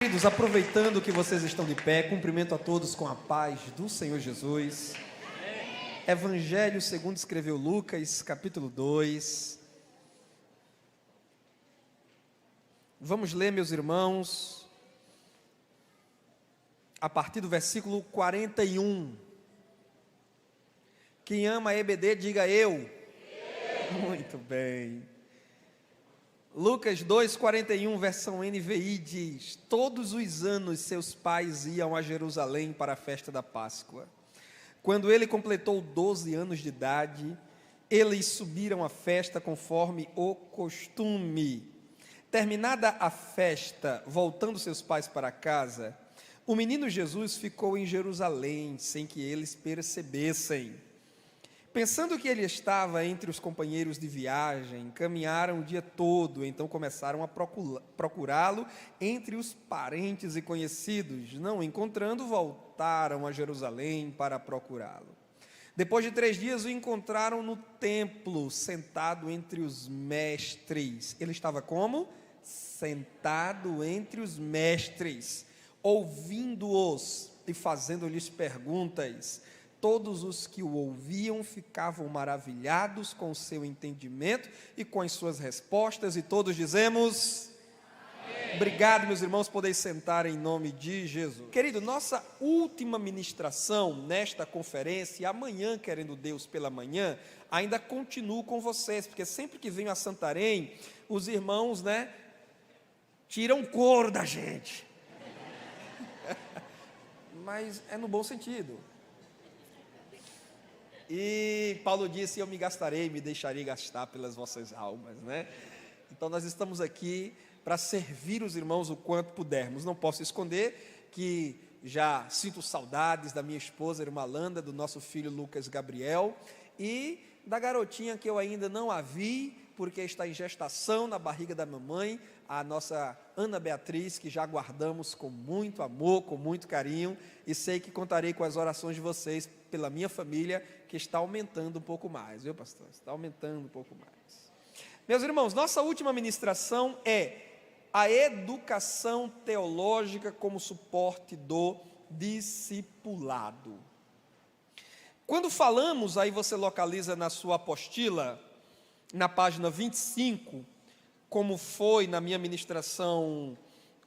Queridos, aproveitando que vocês estão de pé, cumprimento a todos com a paz do Senhor Jesus. Evangelho segundo escreveu Lucas, capítulo 2. Vamos ler, meus irmãos, a partir do versículo 41. Quem ama EBD, diga eu. Muito bem. Lucas 2:41, versão NVI diz: todos os anos seus pais iam a Jerusalém para a festa da Páscoa. Quando ele completou 12 anos de idade, eles subiram à festa conforme o costume. Terminada a festa, voltando seus pais para casa, o menino Jesus ficou em Jerusalém, sem que eles percebessem. Pensando que ele estava entre os companheiros de viagem, caminharam o dia todo, então começaram a procurá-lo entre os parentes e conhecidos. Não encontrando, voltaram a Jerusalém para procurá-lo. Depois de 3 dias, o encontraram no templo, sentado entre os mestres. Ele estava como? Sentado entre os mestres, ouvindo-os e fazendo-lhes perguntas. Todos os que o ouviam ficavam maravilhados com o seu entendimento e com as suas respostas, e todos dizemos: amém. Obrigado, meus irmãos, podeis sentar em nome de Jesus. Querido, nossa última ministração nesta conferência, e amanhã, querendo Deus, pela manhã, ainda continuo com vocês, porque sempre que venho a Santarém, os irmãos, tiram couro da gente, mas é no bom sentido. E Paulo disse: eu me gastarei, me deixarei gastar pelas vossas almas, Então nós estamos aqui para servir os irmãos o quanto pudermos. Não posso esconder que já sinto saudades da minha esposa, irmã Landa, do nosso filho Lucas Gabriel, e da garotinha que eu ainda não a vi, porque está em gestação na barriga da mamãe, a nossa Ana Beatriz, que já guardamos com muito amor, com muito carinho, e sei que contarei com as orações de vocês pela minha família, que está aumentando um pouco mais, viu, pastor? Está aumentando um pouco mais. Meus irmãos, nossa última ministração é a educação teológica como suporte do discipulado. Quando falamos, aí você localiza na sua apostila, na página 25, como foi na minha ministração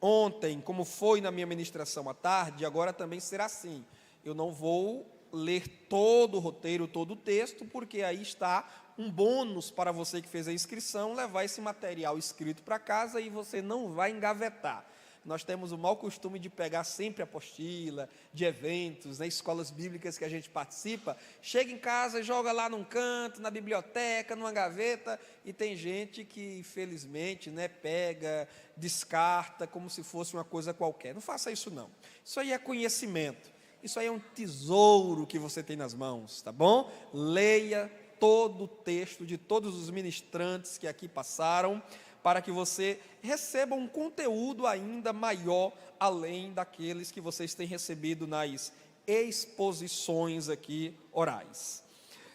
ontem, como foi na minha ministração à tarde, agora também será assim. Eu não vou ler todo o roteiro, todo o texto, porque aí está um bônus para você que fez a inscrição, levar esse material escrito para casa e você não vai engavetar. Nós temos o mau costume de pegar sempre a apostila de eventos, escolas bíblicas que a gente participa, chega em casa e joga lá num canto, na biblioteca, numa gaveta, e tem gente que, infelizmente, pega, descarta, como se fosse uma coisa qualquer. Não faça isso não. Isso aí é conhecimento. Isso aí é um tesouro que você tem nas mãos, tá bom? Leia todo o texto de todos os ministrantes que aqui passaram, para que você receba um conteúdo ainda maior, além daqueles que vocês têm recebido nas exposições aqui orais.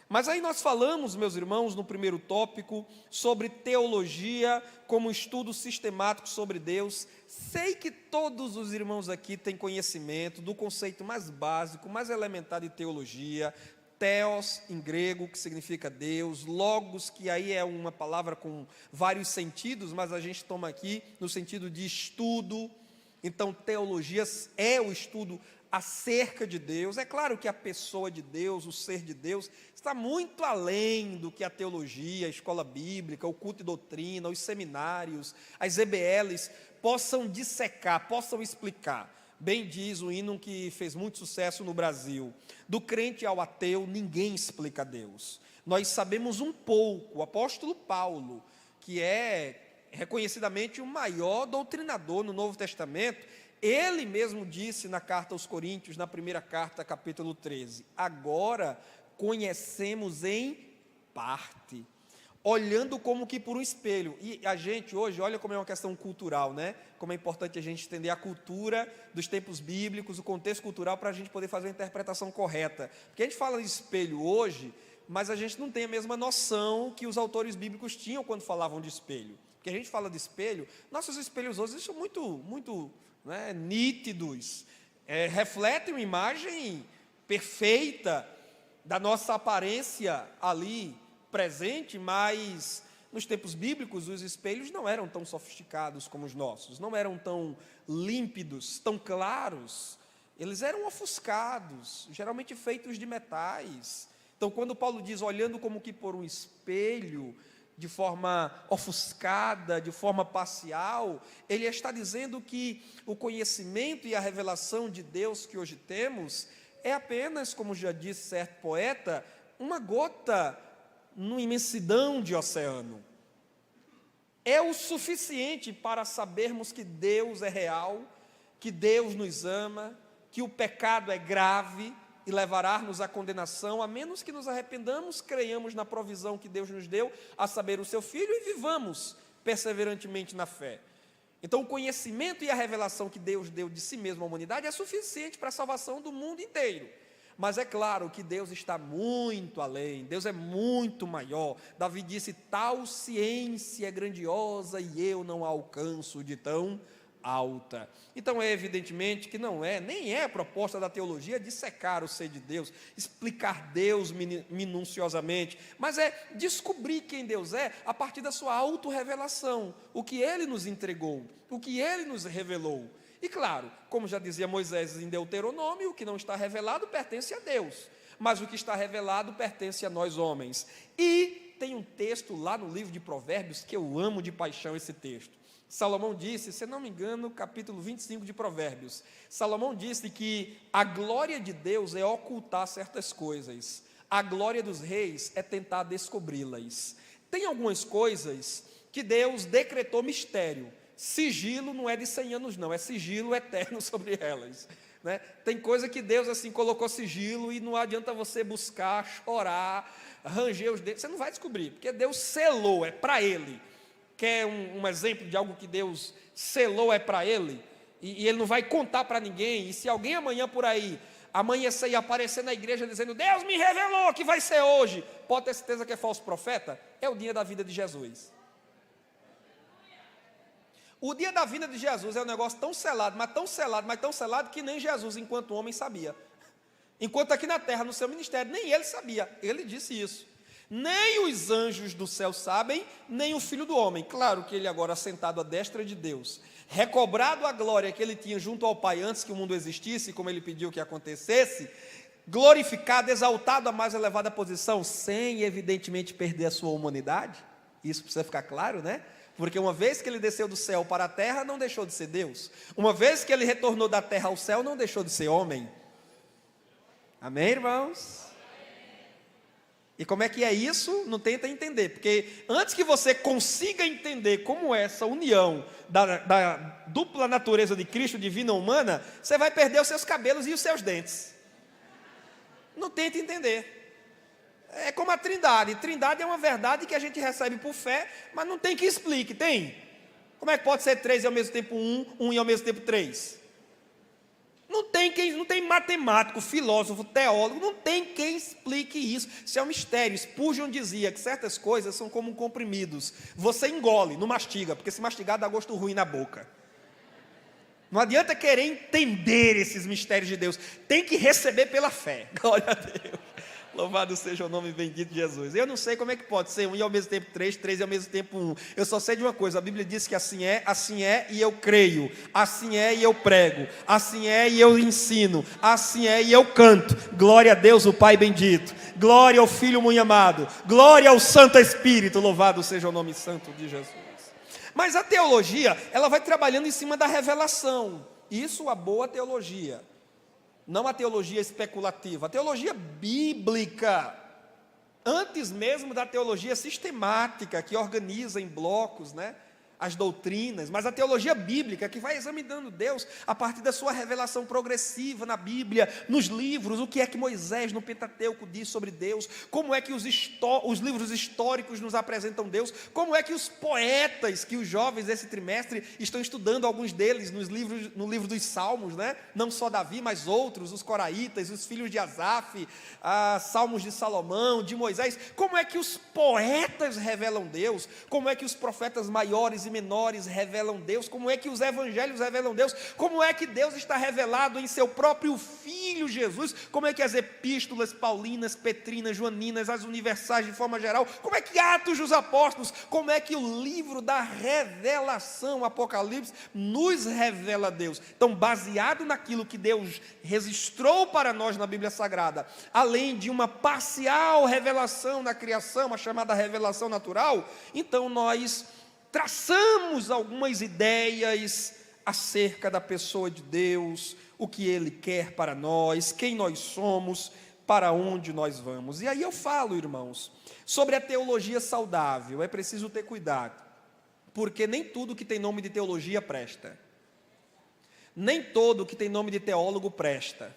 Mas aí nós falamos, meus irmãos, no primeiro tópico, sobre teologia como estudo sistemático sobre Deus. Sei que todos os irmãos aqui têm conhecimento do conceito mais básico, mais elementar de teologia, Theos, em grego, que significa Deus, logos, que aí é uma palavra com vários sentidos, mas a gente toma aqui no sentido de estudo. Então, teologia é o estudo acerca de Deus. É claro que a pessoa de Deus, o ser de Deus, está muito além do que a teologia, a escola bíblica, o culto e doutrina, os seminários, as EBLs possam dissecar, possam explicar. Bem diz o hino que fez muito sucesso no Brasil: do crente ao ateu, ninguém explica Deus. Nós sabemos um pouco. O apóstolo Paulo, que é reconhecidamente o maior doutrinador no Novo Testamento, ele mesmo disse na carta aos Coríntios, na primeira carta, capítulo 13, agora conhecemos em parte, olhando como que por um espelho. E a gente hoje, olha como é uma questão cultural, Como é importante a gente entender a cultura dos tempos bíblicos, o contexto cultural, para a gente poder fazer uma interpretação correta. Porque a gente fala de espelho hoje, mas a gente não tem a mesma noção que os autores bíblicos tinham quando falavam de espelho. Porque a gente fala de espelho, nossos espelhos hoje são muito né, nítidos, refletem uma imagem perfeita da nossa aparência ali presente, mas nos tempos bíblicos os espelhos não eram tão sofisticados como os nossos, não eram tão límpidos, tão claros, eles eram ofuscados, geralmente feitos de metais. Então, quando Paulo diz, olhando como que por um espelho, de forma ofuscada, de forma parcial, ele está dizendo que o conhecimento e a revelação de Deus que hoje temos é apenas, como já disse certo poeta, uma gota numa imensidão de oceano. É o suficiente para sabermos que Deus é real, que Deus nos ama, que o pecado é grave e levará-nos à condenação, a menos que nos arrependamos, creiamos na provisão que Deus nos deu, a saber, o seu Filho, e vivamos perseverantemente na fé. Então, o conhecimento e a revelação que Deus deu de si mesmo à humanidade é suficiente para a salvação do mundo inteiro. Mas é claro que Deus está muito além, Deus é muito maior. Davi disse, tal ciência é grandiosa e eu não a alcanço de tão alta. Então é evidentemente que nem é a proposta da teologia dissecar o ser de Deus, explicar Deus minuciosamente, mas é descobrir quem Deus é a partir da sua autorrevelação, o que Ele nos entregou, o que Ele nos revelou. E claro, como já dizia Moisés em Deuteronômio, o que não está revelado pertence a Deus, mas o que está revelado pertence a nós homens. E tem um texto lá no livro de Provérbios que eu amo de paixão esse texto. Salomão disse, se não me engano, capítulo 25 de Provérbios, Salomão disse que a glória de Deus é ocultar certas coisas, a glória dos reis é tentar descobri-las. Tem algumas coisas que Deus decretou mistério, sigilo não é de 100 anos não, é sigilo eterno sobre elas, né? Tem coisa que Deus assim colocou sigilo e não adianta você buscar, chorar, ranger os dedos, você não vai descobrir, porque Deus selou, é para Ele. Quer um exemplo de algo que Deus selou é para Ele, e Ele não vai contar para ninguém, e se alguém amanhã por aí, amanhecer e aparecer na igreja dizendo, Deus me revelou que vai ser hoje, pode ter certeza que é falso profeta, é o dia da vida de Jesus. O dia da vinda de Jesus é um negócio tão selado, mas tão selado, mas tão selado, que nem Jesus, enquanto homem, sabia. Enquanto aqui na terra, no seu ministério, nem ele sabia, ele disse isso. Nem os anjos do céu sabem, nem o Filho do Homem. Claro que ele agora sentado à destra de Deus, recobrado a glória que ele tinha junto ao Pai antes que o mundo existisse, como ele pediu que acontecesse, glorificado, exaltado à mais elevada posição, sem evidentemente perder a sua humanidade. Isso precisa ficar claro, né? Porque uma vez que ele desceu do céu para a terra, não deixou de ser Deus. Uma vez que ele retornou da terra ao céu, não deixou de ser homem. Amém, irmãos? E como é que é isso? Não tenta entender, porque antes que você consiga entender como é essa união da dupla natureza de Cristo, divina e humana, você vai perder os seus cabelos e os seus dentes. Não tenta entender. É como a Trindade. Trindade é uma verdade que a gente recebe por fé, mas não tem que explique, tem? Como é que pode ser 3 e ao mesmo tempo 1 e ao mesmo tempo 3? Não tem matemático, filósofo, teólogo, não tem quem explique isso. Isso é um mistério. Spurgeon dizia que certas coisas são como comprimidos. Você engole, não mastiga, porque se mastigar dá gosto ruim na boca. Não adianta querer entender esses mistérios de Deus. Tem que receber pela fé. Glória a Deus. Louvado seja o nome bendito de Jesus. Eu não sei como é que pode ser 1 e ao mesmo tempo 3, 3 e ao mesmo tempo 1. Eu só sei de uma coisa, a Bíblia diz que assim é e eu creio. Assim é e eu prego. Assim é e eu ensino. Assim é e eu canto. Glória a Deus, o Pai bendito. Glória ao Filho muito amado. Glória ao Santo Espírito. Louvado seja o nome santo de Jesus. Mas a teologia, ela vai trabalhando em cima da revelação. Isso a boa teologia. Não a teologia especulativa, a teologia bíblica, antes mesmo da teologia sistemática, que organiza em blocos, né, as doutrinas, mas a teologia bíblica, que vai examinando Deus a partir da sua revelação progressiva na Bíblia, nos livros, o que é que Moisés no Pentateuco diz sobre Deus, como é que os livros históricos nos apresentam Deus, como é que os poetas, que os jovens desse trimestre estão estudando, alguns deles no livro dos Salmos, né? Não só Davi, mas outros, os coraitas, os filhos de Asaf, Salmos de Salomão, de Moisés, como é que os poetas revelam Deus, como é que os profetas maiores e menores revelam Deus, como é que os evangelhos revelam Deus, como é que Deus está revelado em seu próprio Filho Jesus, como é que as epístolas paulinas, petrinas, joaninas, as universais de forma geral, como é que Atos dos Apóstolos, como é que o livro da revelação, Apocalipse, nos revela Deus. Então, baseado naquilo que Deus registrou para nós na Bíblia Sagrada, além de uma parcial revelação na criação, a chamada revelação natural, então nós traçamos algumas ideias acerca da pessoa de Deus, o que Ele quer para nós, quem nós somos, para onde nós vamos. E aí eu falo, irmãos, sobre a teologia saudável. É preciso ter cuidado, porque nem tudo que tem nome de teologia presta. Nem todo que tem nome de teólogo presta.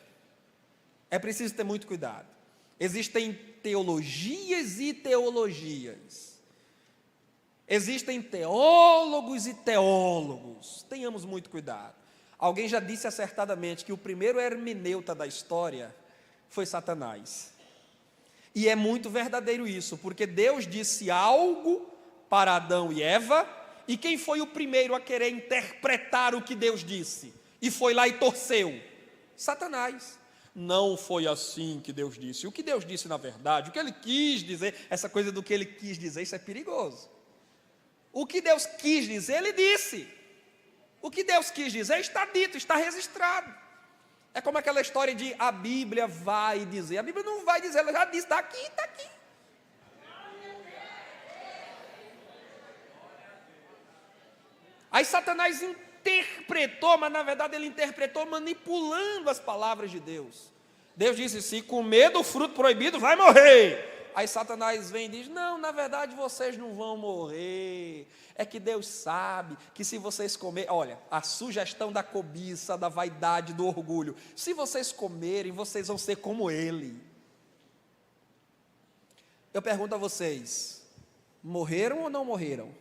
É preciso ter muito cuidado. Existem teologias e teologias. Existem teólogos e teólogos. Tenhamos muito cuidado. Alguém já disse acertadamente que o primeiro hermeneuta da história foi Satanás. E é muito verdadeiro isso, porque Deus disse algo para Adão e Eva, e quem foi o primeiro a querer interpretar o que Deus disse? E foi lá e torceu? Satanás. Não foi assim que Deus disse. O que Deus disse na verdade, o que Ele quis dizer, essa coisa do que Ele quis dizer, isso é perigoso. O que Deus quis dizer, Ele disse. O que Deus quis dizer está dito, está registrado. É como aquela história de a Bíblia vai dizer. A Bíblia não vai dizer, ela já disse, está aqui, está aqui. Aí Satanás interpretou, mas na verdade ele interpretou manipulando as palavras de Deus. Deus disse, se comer do fruto proibido vai morrer. Aí Satanás vem e diz, não, na verdade vocês não vão morrer, é que Deus sabe que se vocês comerem, olha, a sugestão da cobiça, da vaidade, do orgulho, se vocês comerem, vocês vão ser como Ele. Eu pergunto a vocês, morreram ou não morreram?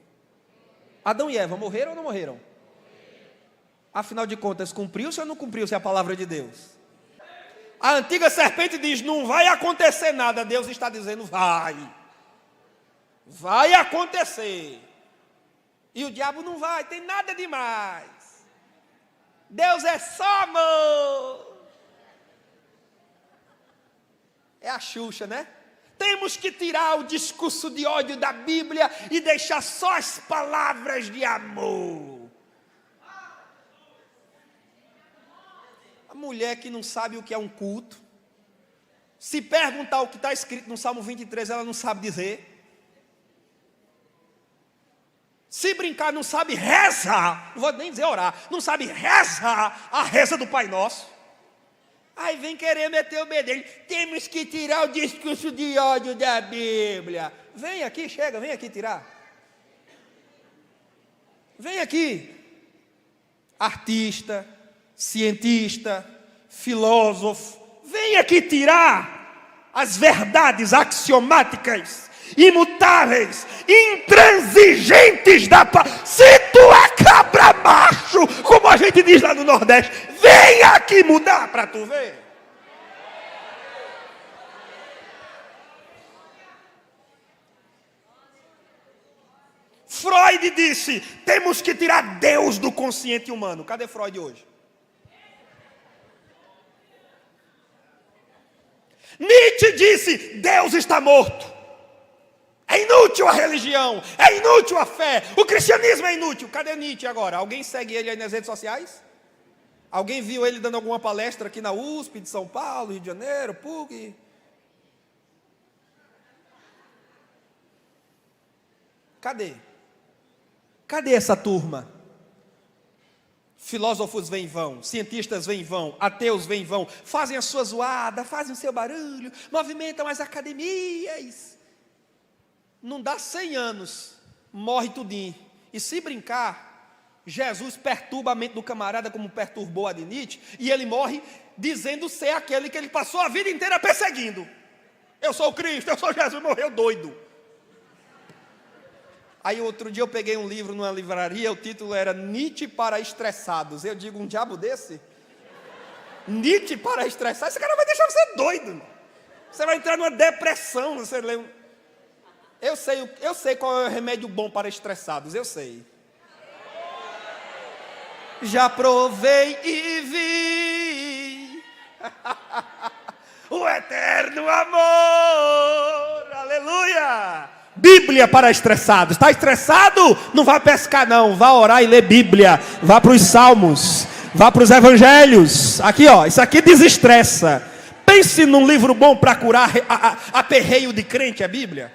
Adão e Eva morreram ou não morreram? Afinal de contas, cumpriu-se ou não cumpriu-se a palavra de Deus? A antiga serpente diz, não vai acontecer nada. Deus está dizendo, vai acontecer. E o diabo não vai, tem nada demais. Deus é só amor. É a Xuxa, né? Temos que tirar o discurso de ódio da Bíblia e deixar só as palavras de amor. A mulher que não sabe o que é um culto, se perguntar o que está escrito no Salmo 23, ela não sabe dizer. Se brincar, não sabe rezar, não vou nem dizer orar, não sabe rezar a reza do Pai Nosso. Aí vem querer meter o bedelho. Temos que tirar o discurso de ódio da Bíblia. Vem aqui, chega, vem aqui tirar. Vem aqui. Artista, cientista, filósofo, vem aqui tirar as verdades axiomáticas, imutáveis, intransigentes da palavra. Se tu é cabra macho, como a gente diz lá no Nordeste, vem aqui mudar para tu ver. Freud disse, temos que tirar Deus do consciente humano. Cadê Freud hoje? Nietzsche disse, Deus está morto. É inútil a religião, é inútil a fé, o cristianismo é inútil. Cadê Nietzsche agora? Alguém segue ele aí nas redes sociais? Alguém viu ele dando alguma palestra aqui na USP de São Paulo, Rio de Janeiro, PUC? Cadê? Cadê essa turma? Filósofos vêm e vão, cientistas vêm e vão, ateus vêm e vão, fazem a sua zoada, fazem o seu barulho, movimentam as academias. Não dá 100 anos, morre tudinho. E se brincar, Jesus perturba a mente do camarada como perturbou a de Nietzsche, e ele morre dizendo ser aquele que ele passou a vida inteira perseguindo. Eu sou o Cristo, eu sou Jesus, morreu doido. Aí outro dia eu peguei um livro numa livraria, o título era Nietzsche para estressados. Eu digo, um diabo desse? Nietzsche para estressados? Esse cara vai deixar você doido, irmão. Você vai entrar numa depressão, você lê. Eu sei qual é o remédio bom para estressados, eu sei. já provei e vi o eterno amor, aleluia. Bíblia para estressados. Está estressado? Não vá pescar não, vá orar e ler Bíblia. Vá para os salmos, vá para os evangelhos. Aqui ó, isso aqui desestressa. Pense num livro bom para curar aperreio de crente, é a Bíblia.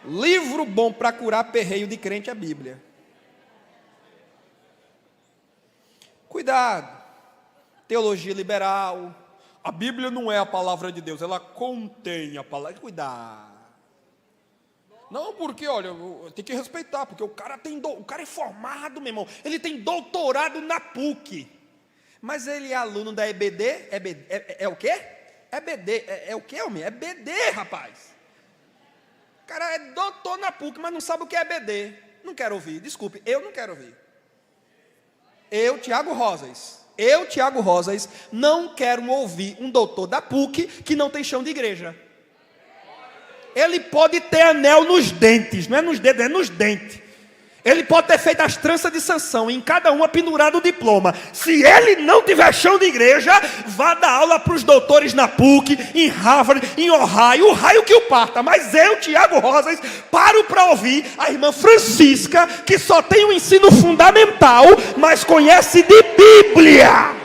Livro bom para curar aperreio de crente é a Bíblia. Cuidado. Teologia liberal. A Bíblia não é a palavra de Deus, ela contém a palavra. Cuidado. Não, porque, olha, tem que respeitar, porque o cara é formado, meu irmão. Ele tem doutorado na PUC. Mas ele é aluno da EBD? É o quê? EBD. É o quê, homem? É BD, rapaz. O cara é doutor na PUC, mas não sabe o que é EBD. Não quero ouvir, desculpe, eu não quero ouvir. Eu, Tiago Rosas, não quero ouvir um doutor da PUC que não tem chão de igreja. Ele pode ter anel nos dentes, não é nos dedos, é nos dentes. Ele pode ter feito as tranças de Sansão, em cada uma pendurado o diploma. Se ele não tiver chão de igreja, vá dar aula para os doutores na PUC, em Harvard, em Ohio, o raio que o parta. Mas eu, Tiago Rosas, paro para ouvir a irmã Francisca, que só tem um ensino fundamental, mas conhece de Bíblia.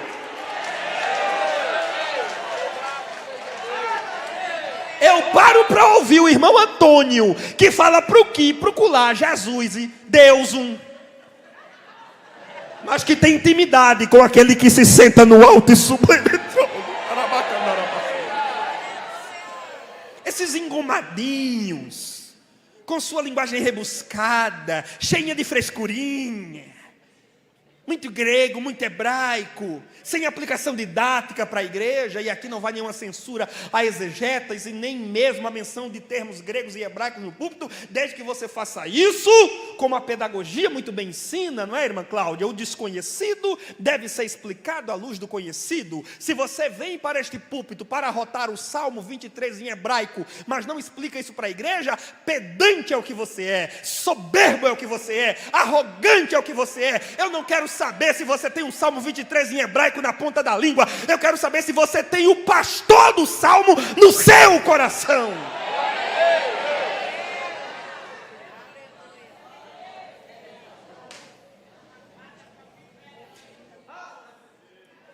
Eu paro para ouvir o irmão Antônio, que fala para o que, para o colar, Jesus e Deus mas que tem intimidade com aquele que se senta no alto e sublime trono. Esses engomadinhos, com sua linguagem rebuscada, cheia de frescurinha, muito grego, muito hebraico, sem aplicação didática para a igreja, e aqui não vai nenhuma censura a exegetas, e nem mesmo a menção de termos gregos e hebraicos no púlpito, desde que você faça isso, como a pedagogia muito bem ensina, não é, irmã Cláudia? O desconhecido deve ser explicado à luz do conhecido. Se você vem para este púlpito para arrotar o Salmo 23 em hebraico, mas não explica isso para a igreja, pedante é o que você é, soberbo é o que você é, arrogante é o que você é. Eu não quero saber se você tem um Salmo 23 em hebraico na ponta da língua. Eu quero saber se você tem o pastor do Salmo no seu coração.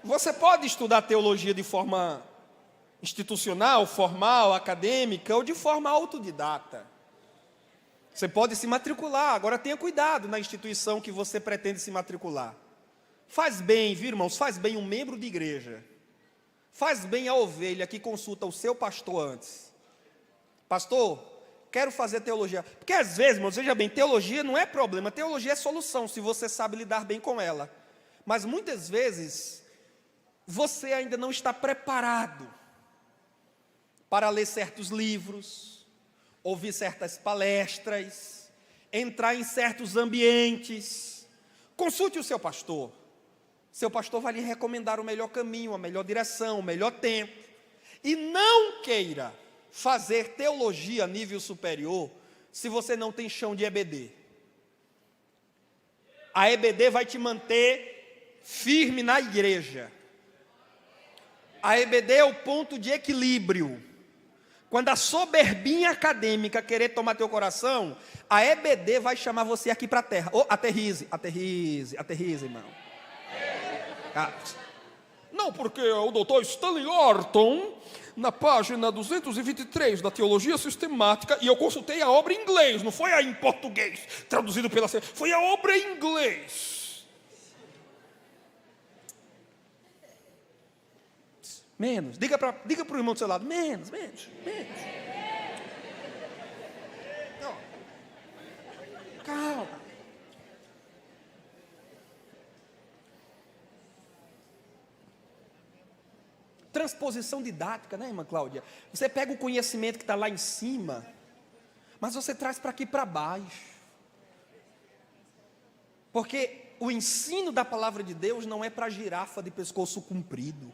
Você pode estudar teologia de forma institucional, formal, acadêmica, ou de forma autodidata. Você pode se matricular, agora tenha cuidado na instituição que você pretende se matricular. Faz bem, viu, irmãos? Faz bem um membro de igreja. Faz bem a ovelha que consulta o seu pastor antes. Pastor, quero fazer teologia. Porque às vezes, irmãos, veja bem, teologia não é problema, teologia é solução, se você sabe lidar bem com ela. Mas muitas vezes, você ainda não está preparado para ler certos livros, ouvir certas palestras, entrar em certos ambientes. Consulte o seu pastor. Seu pastor vai lhe recomendar o melhor caminho, a melhor direção, o melhor tempo. E não queira fazer teologia a nível superior se você não tem chão de EBD. A EBD vai te manter firme na igreja. A EBD é o ponto de equilíbrio. Quando a soberbinha acadêmica querer tomar teu coração, a EBD vai chamar você aqui para a terra. Oh, aterrize, irmão. Não, porque o doutor Stanley Orton, na página 223 da Teologia Sistemática, e eu consultei a obra em inglês, não foi a em português, traduzido pela... Foi a obra em inglês. Menos, diga para o irmão do seu lado, menos. Não. Calma. Transposição didática, né, irmã Cláudia? Você pega o conhecimento que está lá em cima, mas você traz para aqui para baixo. Porque o ensino da palavra de Deus não é para girafa de pescoço comprido,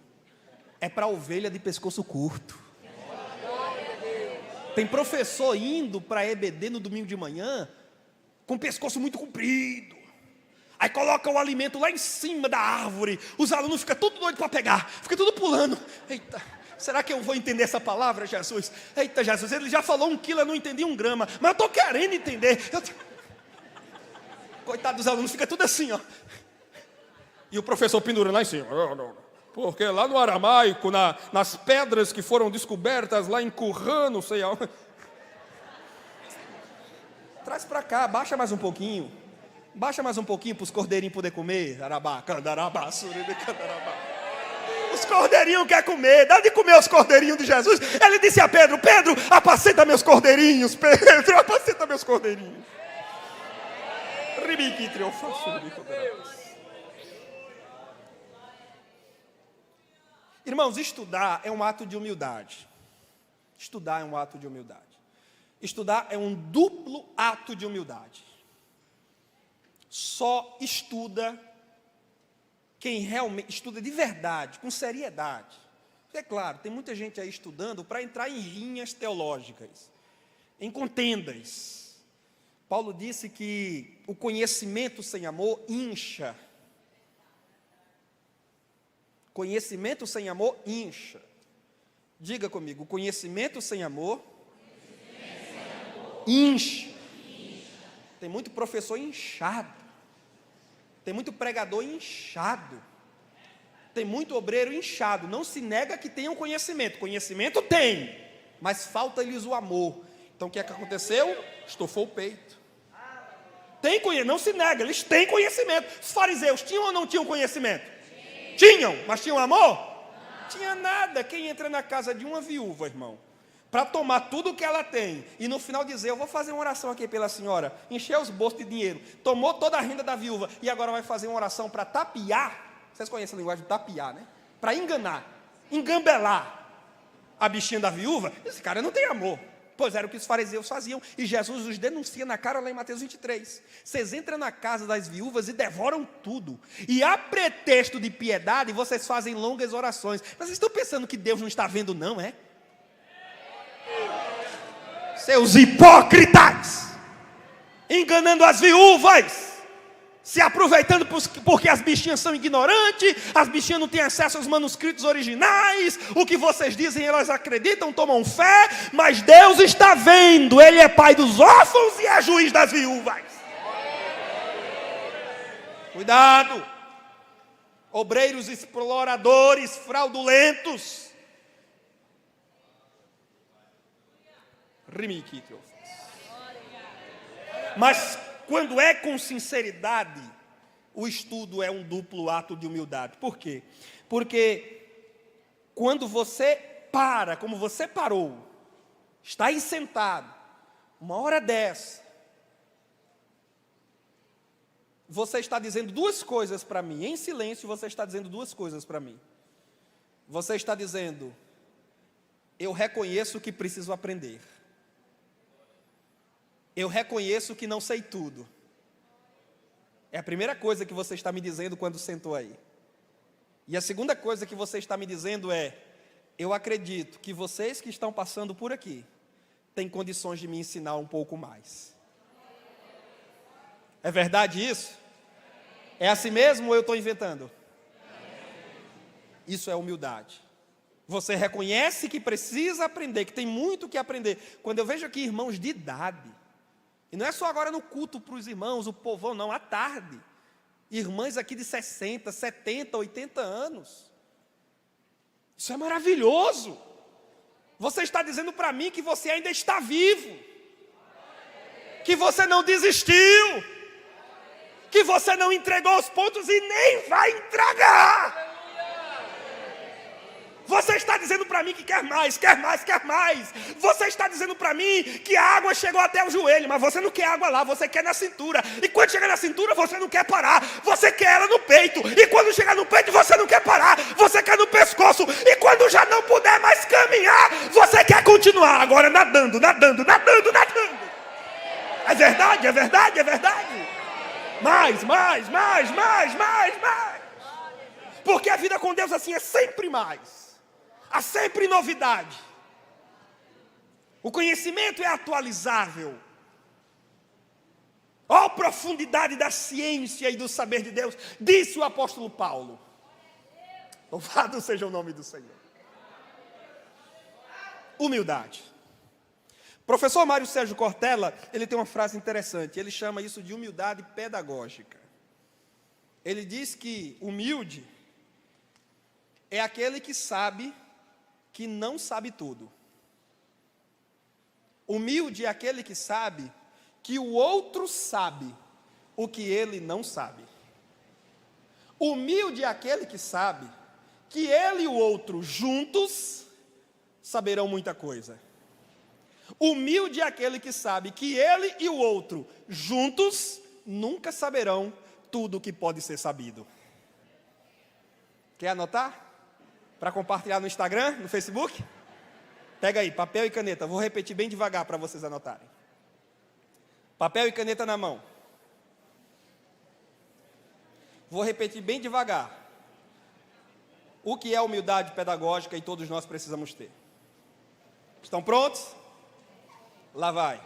é para ovelha de pescoço curto. Tem professor indo para EBD no domingo de manhã com o pescoço muito comprido. Aí coloca o alimento lá em cima da árvore. Os alunos ficam tudo doidos para pegar. Fica tudo pulando. Eita, será que eu vou entender essa palavra, Jesus? Eita, Jesus, ele já falou 1 quilo, eu não entendi 1 grama. Mas eu estou querendo entender. Coitado dos alunos, fica tudo assim, ó. E o professor pendurando lá em cima. Não. Porque lá no aramaico, nas pedras que foram descobertas lá em Qumran, não sei aonde. Traz para cá, baixa mais um pouquinho. Baixa mais um pouquinho para os cordeirinhos poderem comer. Arabá, candarabá, surebe, candarabá. Os cordeirinhos querem comer. Dá de comer os cordeirinhos de Jesus. Ele disse a Pedro, Pedro, apacenta meus cordeirinhos. Pedro, apacenta meus cordeirinhos. Ribiqui, triunfa, surebe, candarabá. Irmãos, estudar é um ato de humildade. Estudar é um ato de humildade. Estudar é um duplo ato de humildade. Só estuda quem realmente estuda de verdade, com seriedade. É claro, tem muita gente aí estudando para entrar em rinhas teológicas, em contendas. Paulo disse que o conhecimento sem amor incha. Conhecimento sem amor incha. Diga comigo, conhecimento sem amor incha. Tem muito professor inchado. Tem muito pregador inchado. Tem muito obreiro inchado. Não se nega que tenham conhecimento. Conhecimento tem, mas falta-lhes o amor. Então o que é que aconteceu? Estufou o peito. Tem conhecimento, não se nega, eles têm conhecimento. Os fariseus tinham ou não tinham conhecimento? Tinham, mas tinham amor? Não. Tinha nada. Quem entra na casa de uma viúva, irmão, para tomar tudo o que ela tem, e no final dizer, eu vou fazer uma oração aqui pela senhora, encher os bolsos de dinheiro, tomou toda a renda da viúva, e agora vai fazer uma oração para tapiar, vocês conhecem a linguagem de tapiar, né? Para enganar, engambelar a bichinha da viúva, esse cara não tem amor. Pois era o que os fariseus faziam, e Jesus os denuncia na cara lá em Mateus 23. Vocês entram na casa das viúvas e devoram tudo, e a pretexto de piedade, vocês fazem longas orações. Mas vocês estão pensando que Deus não está vendo, não, é? Seus hipócritas, enganando as viúvas, se aproveitando porque as bichinhas são ignorantes, as bichinhas não têm acesso aos manuscritos originais, o que vocês dizem elas acreditam, tomam fé, mas Deus está vendo, Ele é pai dos órfãos e é juiz das viúvas. Cuidado, obreiros exploradores, fraudulentos. Mas quando é com sinceridade, o estudo é um duplo ato de humildade. Por quê? Porque quando você para, como você parou, está aí sentado, uma hora dessa, você está dizendo 2 coisas para mim. Em silêncio você está dizendo 2 coisas para mim. Você está dizendo, eu reconheço que preciso aprender. Eu reconheço que não sei tudo. É a primeira coisa que você está me dizendo quando sentou aí. E a segunda coisa que você está me dizendo é, eu acredito que vocês que estão passando por aqui têm condições de me ensinar um pouco mais. É verdade isso? É assim mesmo ou eu estou inventando? Isso é humildade. Você reconhece que precisa aprender, que tem muito que aprender. Quando eu vejo aqui irmãos de idade, e não é só agora no culto para os irmãos, o povão, não, à tarde. Irmãs aqui de 60, 70, 80 anos. Isso é maravilhoso. Você está dizendo para mim que você ainda está vivo. Que você não desistiu. Que você não entregou os pontos e nem vai entregar. Você está dizendo para mim que quer mais, quer mais, quer mais. Você está dizendo para mim que a água chegou até o joelho, mas você não quer água lá, você quer na cintura. E quando chegar na cintura, você não quer parar. Você quer ela no peito. E quando chegar no peito, você não quer parar. Você quer no pescoço. E quando já não puder mais caminhar, você quer continuar. Agora nadando, nadando, nadando, nadando. É verdade, é verdade, é verdade. Mais, mais, mais, mais, mais, mais. Porque a vida com Deus assim é sempre mais. Há sempre novidade. O conhecimento é atualizável. Ó a profundidade da ciência e do saber de Deus, disse o apóstolo Paulo. Louvado seja o nome do Senhor. Humildade. Professor Mário Sérgio Cortella, ele tem uma frase interessante, ele chama isso de humildade pedagógica. Ele diz que humilde é aquele que sabe que não sabe tudo. Humilde é aquele que sabe que o outro sabe o que ele não sabe. Humilde é aquele que sabe que ele e o outro juntos saberão muita coisa. Humilde é aquele que sabe que ele e o outro juntos nunca saberão tudo o que pode ser sabido. Quer anotar? Para compartilhar no Instagram, no Facebook? Pega aí, papel e caneta. Vou repetir bem devagar para vocês anotarem. Papel e caneta na mão. Vou repetir bem devagar. O que é humildade pedagógica e todos nós precisamos ter. Estão prontos? Lá vai.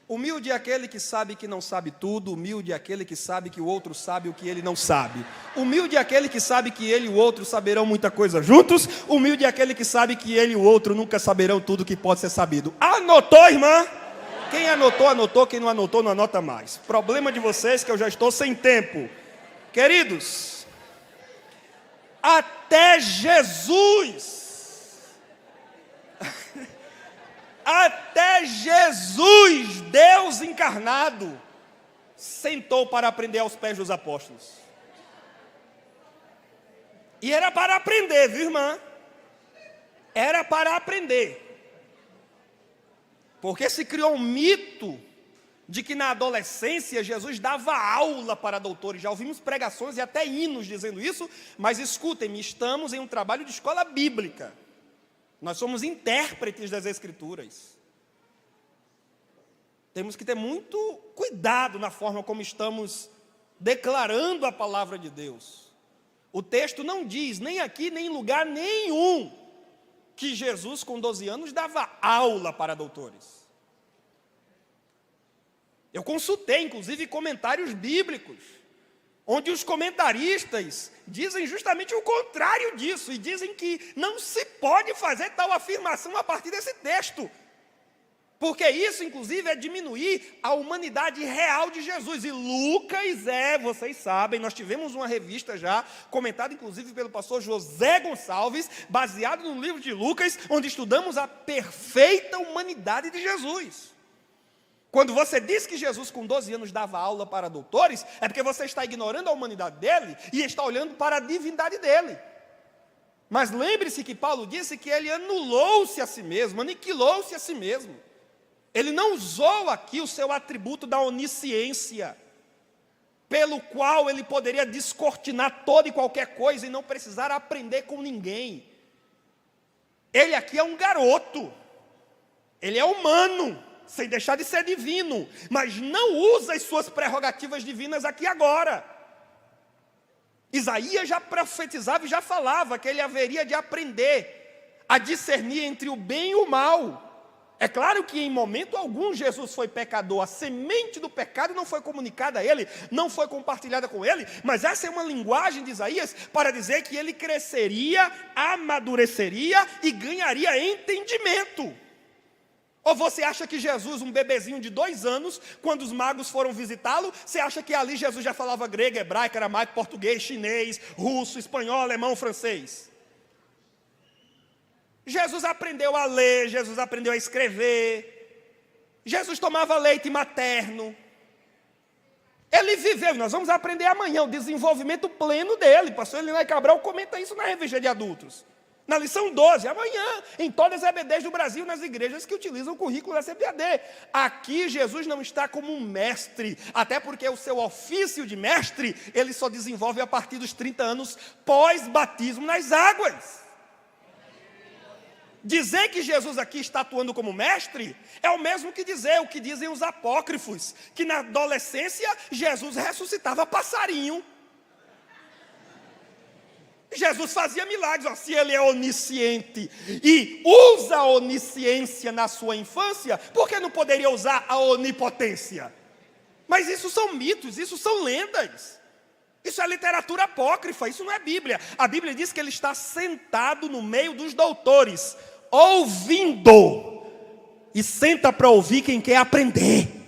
Humilde é aquele que sabe que não sabe tudo. Humilde é aquele que sabe que o outro sabe o que ele não sabe. Humilde é aquele que sabe que ele e o outro saberão muita coisa juntos. Humilde é aquele que sabe que ele e o outro nunca saberão tudo que pode ser sabido. Anotou, irmã? Quem anotou, anotou. Quem não anotou, não anota mais. Problema de vocês que eu já estou sem tempo. Queridos, até Jesus... Até Jesus, Deus encarnado, sentou para aprender aos pés dos apóstolos. E era para aprender, viu, irmã? Era para aprender. Porque se criou um mito de que na adolescência Jesus dava aula para doutores. Já ouvimos pregações e até hinos dizendo isso, mas escutem-me, estamos em um trabalho de escola bíblica. Nós somos intérpretes das Escrituras. Temos que ter muito cuidado na forma como estamos declarando a palavra de Deus. O texto não diz, nem aqui, nem em lugar nenhum, que Jesus com 12 anos dava aula para doutores. Eu consultei, inclusive, comentários bíblicos, onde os comentaristas dizem justamente o contrário disso, e dizem que não se pode fazer tal afirmação a partir desse texto, porque isso, inclusive, é diminuir a humanidade real de Jesus. E Lucas vocês sabem, nós tivemos uma revista já, comentada inclusive pelo pastor José Gonçalves, baseado no livro de Lucas, onde estudamos a perfeita humanidade de Jesus. Quando você diz que Jesus com 12 anos dava aula para doutores, é porque você está ignorando a humanidade dele e está olhando para a divindade dele. Mas lembre-se que Paulo disse que ele anulou-se a si mesmo, aniquilou-se a si mesmo. Ele não usou aqui o seu atributo da onisciência, pelo qual ele poderia descortinar toda e qualquer coisa e não precisar aprender com ninguém. Ele aqui é um garoto, ele é humano, sem deixar de ser divino, mas não usa as suas prerrogativas divinas aqui agora. Isaías já profetizava e já falava que ele haveria de aprender a discernir entre o bem e o mal. É claro que em momento algum Jesus foi pecador, a semente do pecado não foi comunicada a ele, não foi compartilhada com ele, mas essa é uma linguagem de Isaías para dizer que ele cresceria, amadureceria e ganharia entendimento. Ou você acha que Jesus, um bebezinho de 2 anos, quando os magos foram visitá-lo, você acha que ali Jesus já falava grego, hebraico, aramaico, português, chinês, russo, espanhol, alemão, francês? Jesus aprendeu a ler, Jesus aprendeu a escrever, Jesus tomava leite materno. Ele viveu, nós vamos aprender amanhã, o desenvolvimento pleno dele. Pastor Elinay Cabral comenta isso na revista de adultos. Na lição 12, amanhã, em todas as EBDs do Brasil, nas igrejas que utilizam o currículo da CPAD. Aqui Jesus não está como um mestre, até porque o seu ofício de mestre, ele só desenvolve a partir dos 30 anos pós-batismo nas águas. Dizer que Jesus aqui está atuando como mestre, é o mesmo que dizer o que dizem os apócrifos, que na adolescência Jesus ressuscitava passarinho. Jesus fazia milagres. Se ele é onisciente e usa a onisciência na sua infância, por que não poderia usar a onipotência? Mas isso são mitos, isso são lendas. Isso é literatura apócrifa, isso não é Bíblia. A Bíblia diz que ele está sentado no meio dos doutores, ouvindo. E senta para ouvir quem quer aprender.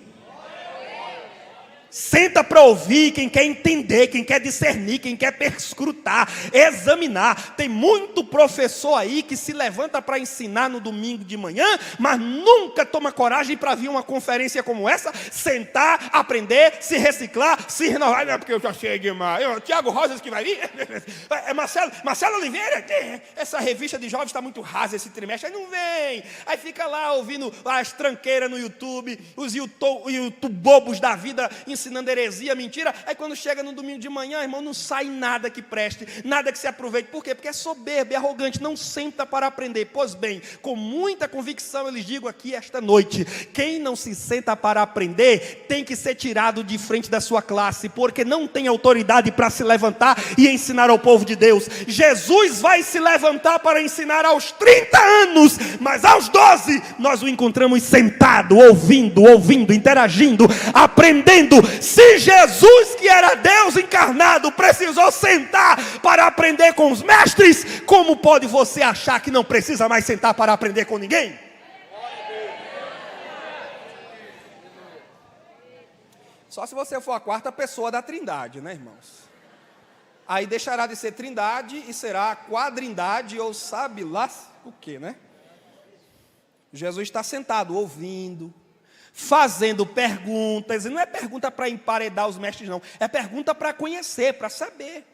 Senta para ouvir quem quer entender, quem quer discernir, quem quer perscrutar, examinar. Tem muito professor aí que se levanta para ensinar no domingo de manhã, mas nunca toma coragem para vir uma conferência como essa, sentar, aprender, se reciclar, se renovar. Não é porque eu já sei demais. Tiago Rosas que vai vir? É Marcelo Oliveira? Essa revista de jovens está muito rasa esse trimestre. Aí não vem. Aí fica lá ouvindo as tranqueiras no YouTube, os YouTube bobos da vida ensinando heresia, mentira. Aí quando chega no domingo de manhã, irmão, não sai nada que preste, nada que se aproveite. Por quê? Porque é soberbo, é arrogante, não senta para aprender. Pois bem, com muita convicção eu lhes digo aqui esta noite, quem não se senta para aprender, tem que ser tirado de frente da sua classe, porque não tem autoridade para se levantar e ensinar ao povo de Deus. Jesus vai se levantar para ensinar aos 30 anos, mas aos 12, nós o encontramos sentado, ouvindo, interagindo, aprendendo. Se Jesus, que era Deus encarnado, precisou sentar para aprender com os mestres, como pode você achar que não precisa mais sentar para aprender com ninguém? Só se você for a quarta pessoa da Trindade, né, irmãos? Aí deixará de ser Trindade e será quadrindade, ou sabe lá o que, né? Jesus está sentado, ouvindo, fazendo perguntas, e não é pergunta para emparedar os mestres não, é pergunta para conhecer, para saber.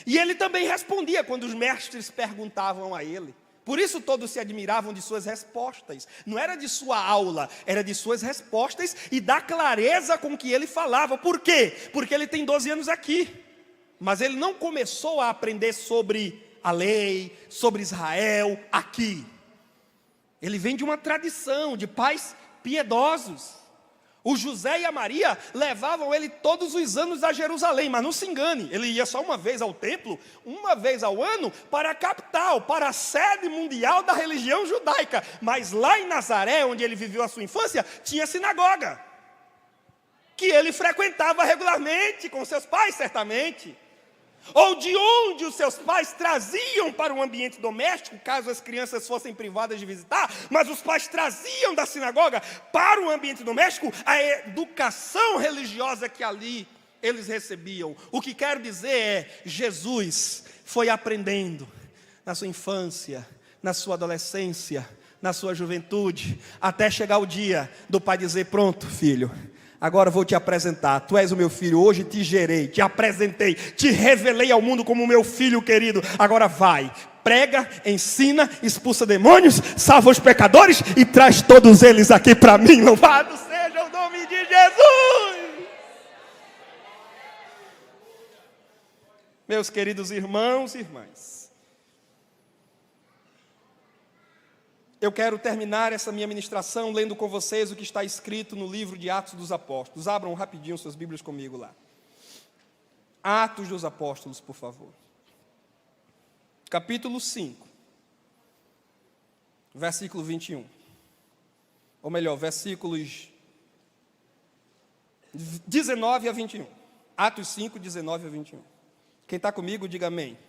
E ele também respondia quando os mestres perguntavam a ele. Por isso todos se admiravam de suas respostas. Não era de sua aula, era de suas respostas e da clareza com que ele falava. Por quê? Porque ele tem 12 anos aqui, mas ele não começou a aprender sobre a lei, sobre Israel aqui. Ele vem de uma tradição de pais piedosos. O José e a Maria levavam ele todos os anos a Jerusalém, mas não se engane, ele ia só uma vez ao templo, uma vez ao ano, para a capital, para a sede mundial da religião judaica. Mas lá em Nazaré, onde ele viveu a sua infância, tinha sinagoga, que ele frequentava regularmente com seus pais, certamente. Ou de onde os seus pais traziam para o ambiente doméstico, caso as crianças fossem privadas de visitar, mas os pais traziam da sinagoga para o ambiente doméstico a educação religiosa que ali eles recebiam. O que quero dizer é, Jesus foi aprendendo na sua infância, na sua adolescência, na sua juventude, até chegar o dia do pai dizer, pronto, filho, agora vou te apresentar, tu és o meu filho, hoje te gerei, te apresentei, te revelei ao mundo como meu filho querido, agora vai, prega, ensina, expulsa demônios, salva os pecadores e traz todos eles aqui para mim, louvado seja o nome de Jesus. Meus queridos irmãos e irmãs, eu quero terminar essa minha ministração lendo com vocês o que está escrito no livro de Atos dos Apóstolos. Abram rapidinho suas Bíblias comigo lá. Atos dos Apóstolos, por favor. Capítulo 5, versículo 21. Ou melhor, versículos 19 a 21. Atos 5, 19 a 21. Quem está comigo, diga amém.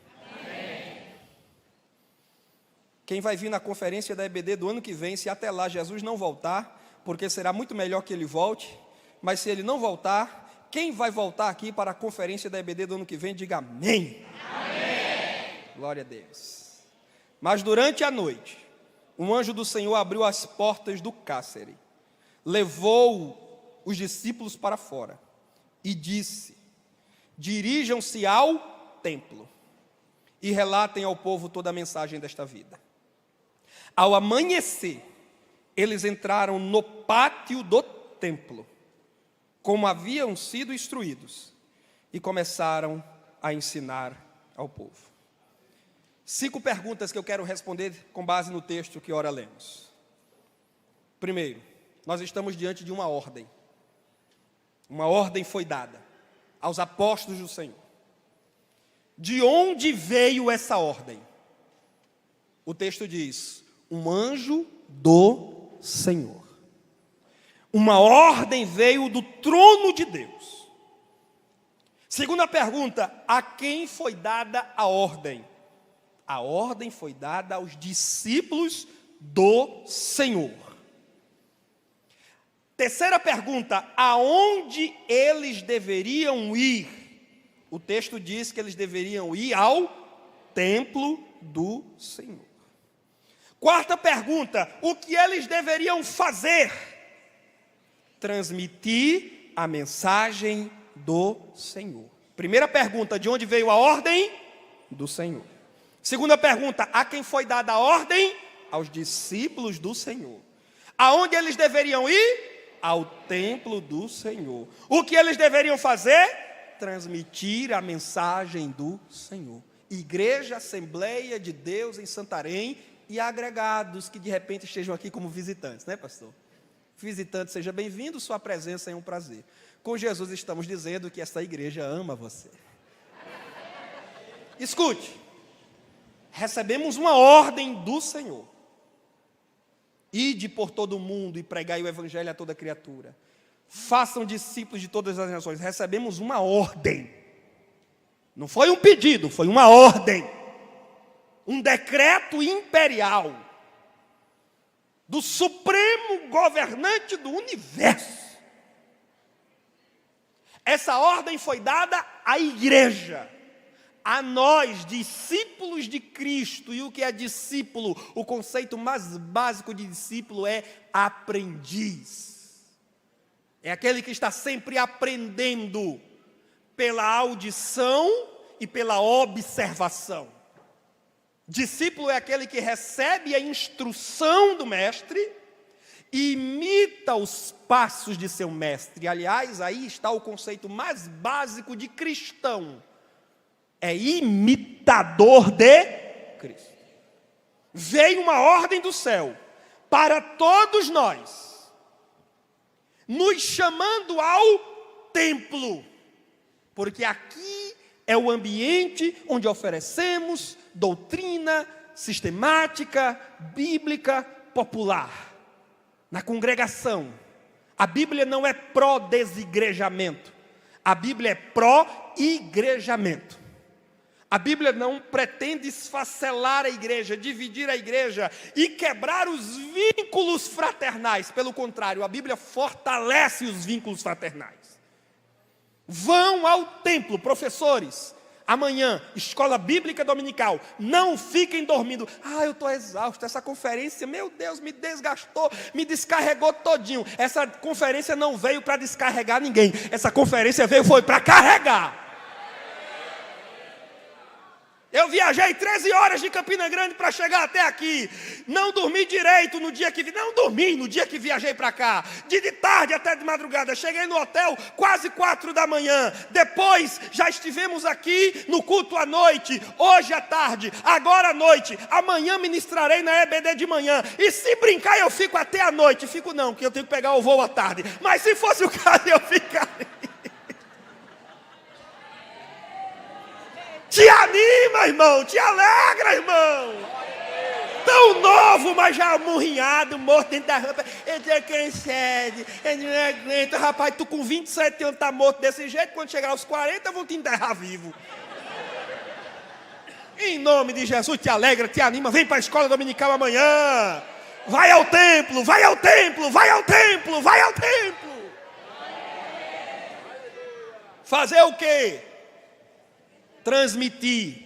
Quem vai vir na conferência da EBD do ano que vem, se até lá Jesus não voltar, porque será muito melhor que ele volte, mas se ele não voltar, quem vai voltar aqui para a conferência da EBD do ano que vem, diga amém. Amém. Glória a Deus. Mas durante a noite, um anjo do Senhor abriu as portas do cárcere, levou os discípulos para fora e disse, dirijam-se ao templo e relatem ao povo toda a mensagem desta vida. Ao amanhecer, eles entraram no pátio do templo, como haviam sido instruídos, e começaram a ensinar ao povo. 5 perguntas que eu quero responder com base no texto que ora lemos. Primeiro, nós estamos diante de uma ordem. Uma ordem foi dada aos apóstolos do Senhor. De onde veio essa ordem? O texto diz, um anjo do Senhor. Uma ordem veio do trono de Deus. Segunda pergunta: a quem foi dada a ordem? A ordem foi dada aos discípulos do Senhor. Terceira pergunta: aonde eles deveriam ir? O texto diz que eles deveriam ir ao templo do Senhor. Quarta pergunta: o que eles deveriam fazer? Transmitir a mensagem do Senhor. Primeira pergunta: de onde veio a ordem? Do Senhor. Segunda pergunta: a quem foi dada a ordem? Aos discípulos do Senhor. Aonde eles deveriam ir? Ao templo do Senhor. O que eles deveriam fazer? Transmitir a mensagem do Senhor. Igreja Assembleia de Deus em Santarém e agregados que de repente estejam aqui como visitantes, né, pastor? Visitante, seja bem-vindo, sua presença é um prazer. Com Jesus estamos dizendo que essa igreja ama você. Escute, recebemos uma ordem do Senhor. Ide por todo o mundo e pregai o evangelho a toda criatura. Façam discípulos de todas as nações. Recebemos uma ordem. Não foi um pedido, foi uma ordem. Um decreto imperial do supremo governante do universo. Essa ordem foi dada à igreja, a nós, discípulos de Cristo. E o que é discípulo? O conceito mais básico de discípulo é aprendiz. É aquele que está sempre aprendendo pela audição e pela observação. Discípulo é aquele que recebe a instrução do mestre e imita os passos de seu mestre. Aliás, aí está o conceito mais básico de cristão. É imitador de Cristo. Veio uma ordem do céu para todos nós, nos chamando ao templo, porque aqui é o ambiente onde oferecemos doutrina sistemática, bíblica, popular. Na congregação, a Bíblia não é pró-desigrejamento, a Bíblia é pró-igrejamento. A Bíblia não pretende esfacelar a igreja, dividir a igreja e quebrar os vínculos fraternais. Pelo contrário, a Bíblia fortalece os vínculos fraternais. Vão ao templo, professores. Amanhã, escola bíblica dominical. Não fiquem dormindo. Eu estou exausto. Essa conferência, meu Deus, me desgastou, me descarregou todinho. Essa conferência não veio para descarregar ninguém. Essa conferência foi para carregar. Eu viajei 13 horas de Campina Grande para chegar até aqui. Não dormi direito no dia que viajei para cá. De tarde até de madrugada. Cheguei no hotel quase 4 da manhã. Depois já estivemos aqui no culto à noite. Hoje à tarde, agora à noite. Amanhã ministrarei na EBD de manhã. E se brincar eu fico até à noite. Fico não, porque eu tenho que pegar o voo à tarde. Mas se fosse o caso eu ficaria. Te anima, irmão, te alegra, irmão. Tão novo, mas já amurrinhado, morto dentro da rampa. Eu tô cansado, eu não aguento. Rapaz, tu com 27 anos tá morto desse jeito, quando chegar aos 40 vão te enterrar vivo. Em nome de Jesus, te alegra, te anima. Vem para a escola dominical amanhã. Vai ao templo, vai ao templo, vai ao templo, vai ao templo. Fazer o quê? Transmitir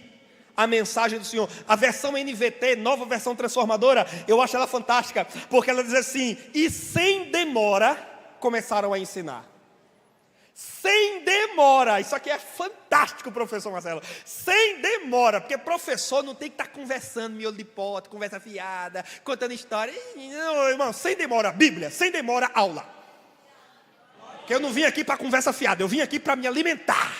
a mensagem do Senhor. A versão NVT, nova versão transformadora, eu acho ela fantástica, porque ela diz assim: e sem demora começaram a ensinar. Sem demora, isso aqui é fantástico, professor Marcelo. Sem demora, porque professor não tem que estar conversando, miolo de pote, conversa fiada, contando história. Não, irmão, sem demora, Bíblia, sem demora, aula. Porque eu não vim aqui para conversa fiada, eu vim aqui para me alimentar.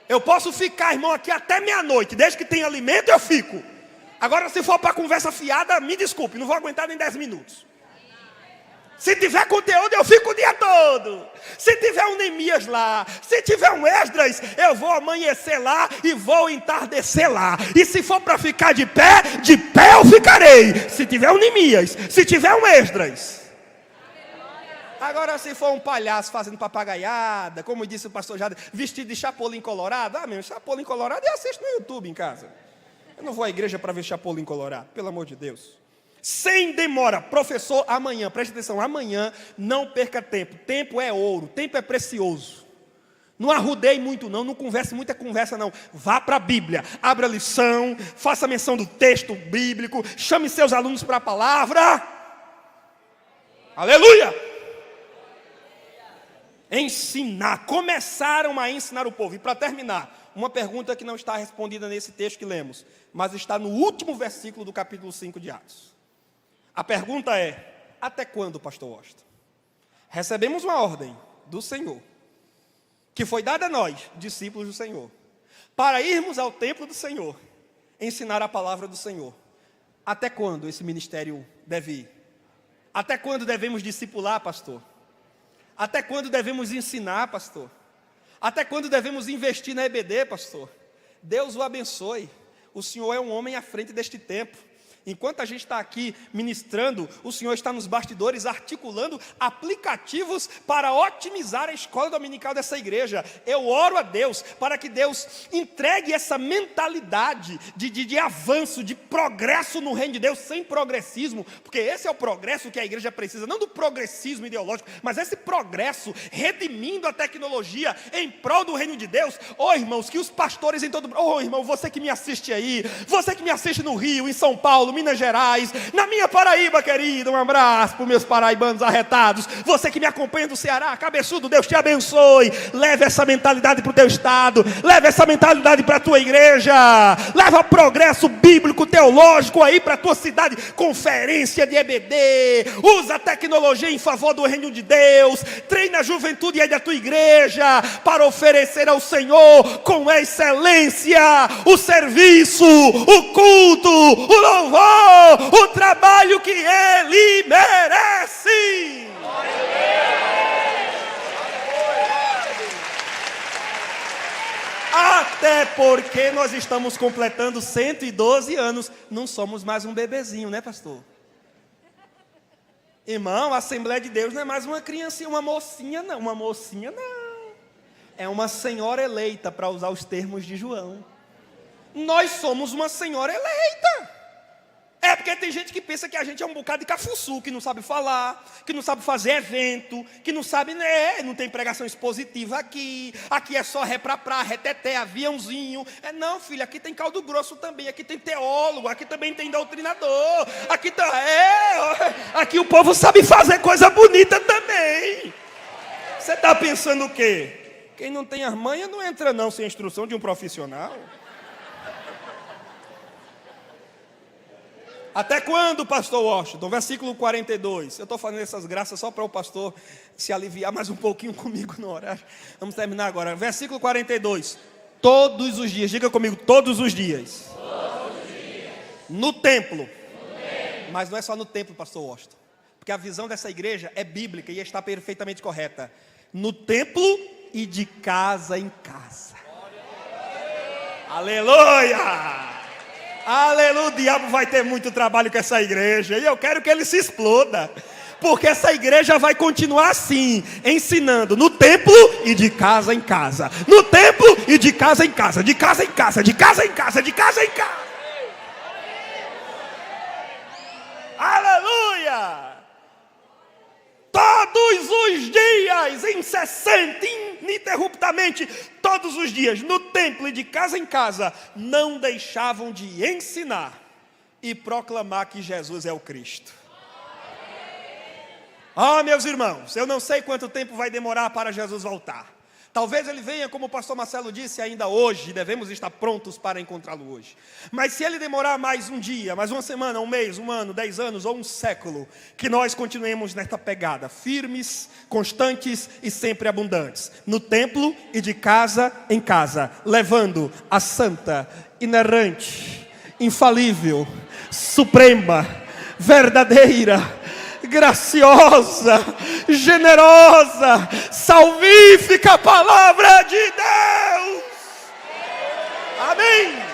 Eu posso ficar, irmão, aqui até meia-noite. Desde que tenha alimento, eu fico. Agora, se for para conversa fiada, me desculpe, não vou aguentar nem 10 minutos. Se tiver conteúdo, eu fico o dia todo. Se tiver um Neemias lá, se tiver um Esdras, eu vou amanhecer lá e vou entardecer lá. E se for para ficar de pé eu ficarei. Se tiver um Neemias, se tiver um Esdras. Agora, se for um palhaço fazendo papagaiada, como disse o pastor Jada, vestido de chapolim colorado, meu, chapolim colorado eu assisto no YouTube em casa. Eu não vou à igreja para ver chapolim colorado, pelo amor de Deus. Sem demora, professor, amanhã, preste atenção, amanhã não perca tempo. Tempo é ouro, tempo é precioso. Não arrudeie muito não converse muita conversa não. Vá para a Bíblia, abra a lição, faça menção do texto bíblico, chame seus alunos para a palavra. Aleluia! Ensinar, começaram a ensinar o povo. E para terminar, uma pergunta que não está respondida nesse texto que lemos, mas está no último versículo do capítulo 5 de Atos. A pergunta é: até quando, pastor Washington? Recebemos uma ordem do Senhor, que foi dada a nós, discípulos do Senhor, para irmos ao templo do Senhor, ensinar a palavra do Senhor. Até quando esse ministério deve ir? Até quando devemos discipular, pastor? Até quando devemos ensinar, pastor? Até quando devemos investir na EBD, pastor? Deus o abençoe. O Senhor é um homem à frente deste tempo. Enquanto a gente está aqui ministrando, o Senhor está nos bastidores articulando aplicativos para otimizar a escola dominical dessa igreja. Eu oro a Deus para que Deus entregue essa mentalidade de avanço, de progresso no reino de Deus, sem progressismo, porque esse é o progresso que a igreja precisa, não do progressismo ideológico, mas esse progresso redimindo a tecnologia em prol do reino de Deus. Irmãos, que os pastores em todo... irmão, você que me assiste aí, você que me assiste no Rio, em São Paulo, Minas Gerais, na minha Paraíba querida, um abraço para os meus paraibanos arretados, você que me acompanha do Ceará, cabeçudo, Deus te abençoe. Leve essa mentalidade para o teu estado, leve essa mentalidade para a tua igreja, leva progresso bíblico, teológico aí para a tua cidade, conferência de EBD, usa a tecnologia em favor do reino de Deus, treina a juventude aí da tua igreja, para oferecer ao Senhor com excelência o serviço, o culto, o louvor, o trabalho que Ele merece. Até porque nós estamos completando 112 anos, não somos mais um bebezinho, né, pastor? Irmão, a Assembleia de Deus não é mais uma criancinha, uma mocinha não. É uma senhora eleita, para usar os termos de João. Nós somos uma senhora eleita. É porque tem gente que pensa que a gente é um bocado de cafuçu, que não sabe falar, que não sabe fazer evento, que não sabe, né? Não tem pregação expositiva aqui é só ré pra prá, reteté, aviãozinho. Não, filho, aqui tem caldo grosso também, aqui tem teólogo, aqui também tem doutrinador, aqui o povo sabe fazer coisa bonita também. Você está pensando o quê? Quem não tem as manhas não entra não sem a instrução de um profissional. Até quando, pastor Washington? Versículo 42. Eu estou fazendo essas graças só para o pastor se aliviar mais um pouquinho comigo no horário. Vamos terminar agora. Versículo 42. Todos os dias, diga comigo, todos os dias. Todos os dias. No templo. Mas não é só no templo, pastor Washington. Porque a visão dessa igreja é bíblica e está perfeitamente correta. No templo e de casa em casa. Aleluia! Aleluia, o diabo vai ter muito trabalho com essa igreja, e eu quero que ele se exploda, porque essa igreja vai continuar assim, ensinando no templo e de casa em casa, no templo e de casa em casa, de casa em casa, de casa em casa, de casa em casa. Aleluia! Todos os dias, incessante, ininterruptamente, todos os dias, no templo e de casa em casa, não deixavam de ensinar e proclamar que Jesus é o Cristo. Meus irmãos, eu não sei quanto tempo vai demorar para Jesus voltar. Talvez ele venha, como o pastor Marcelo disse, ainda hoje, devemos estar prontos para encontrá-lo hoje. Mas se ele demorar mais um dia, mais uma semana, um mês, um ano, 10 anos ou um século, que nós continuemos nesta pegada, firmes, constantes e sempre abundantes, no templo e de casa em casa, levando a santa, inerrante, infalível, suprema, verdadeira, graciosa, generosa, salvífica palavra de Deus. Amém.